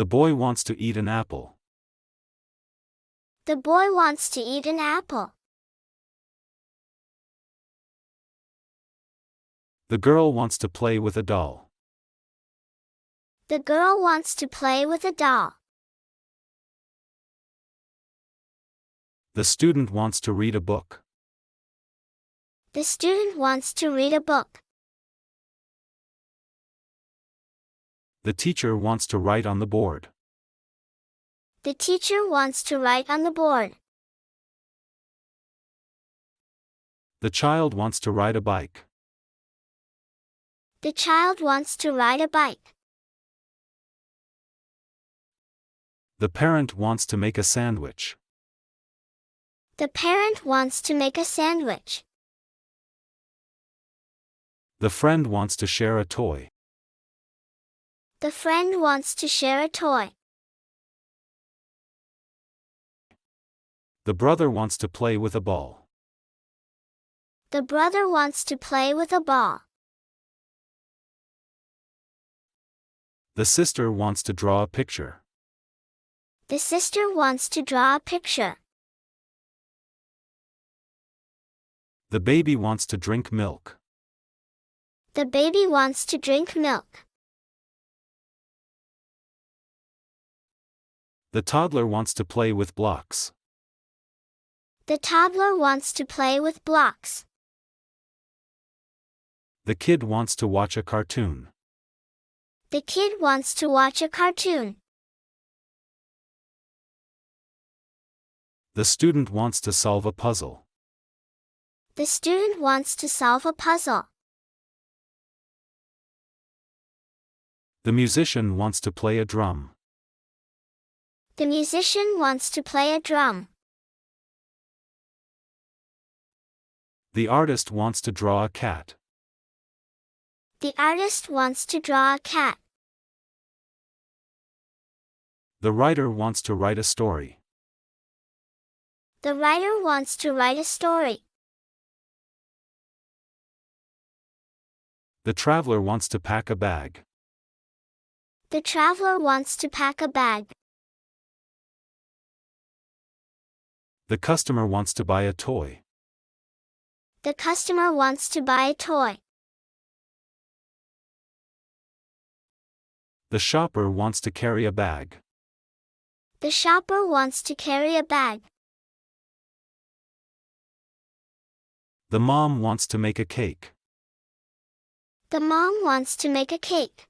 The boy wants to eat an apple. The boy wants to eat an apple. The girl wants to play with a doll. The girl wants to play with a doll. The student wants to read a book. The student wants to read a book. The teacher wants to write on the board. The teacher wants to write on the board. The child wants to ride a bike. The child wants to ride a bike. The parent wants to make a sandwich. The parent wants to make a sandwich. The friend wants to share a toy. The friend wants to share a toy. The brother wants to play with a ball. The brother wants to play with a ball. The sister wants to draw a picture. The sister wants to draw a picture. The baby wants to drink milk. The baby wants to drink milk. The toddler wants to play with blocks. The toddler wants to play with blocks. The kid wants to watch a cartoon. The kid wants to watch a cartoon. The student wants to solve a puzzle. The student wants to solve a puzzle. The musician wants to play a drum. The musician wants to play a drum. The artist wants to draw a cat. The artist wants to draw a cat. The writer wants to write a story. The writer wants to write a story. The traveler wants to pack a bag. The traveler wants to pack a bag. The customer wants to buy a toy. The customer wants to buy a toy. The shopper wants to carry a bag. The shopper wants to carry a bag. The mom wants to make a cake. The mom wants to make a cake.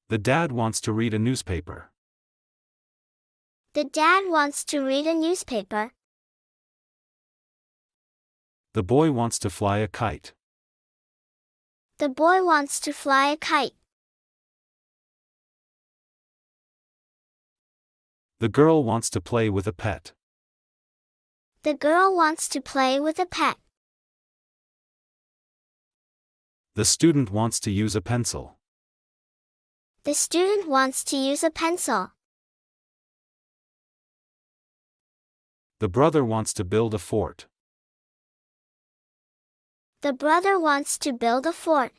The dad wants to read a newspaper. The dad wants to read a newspaper. The boy wants to fly a kite. The boy wants to fly a kite. The girl wants to play with a pet. The girl wants to play with a pet. The student wants to use a pencil. The student wants to use a pencil. The brother wants to build a fort. The brother wants to build a fort.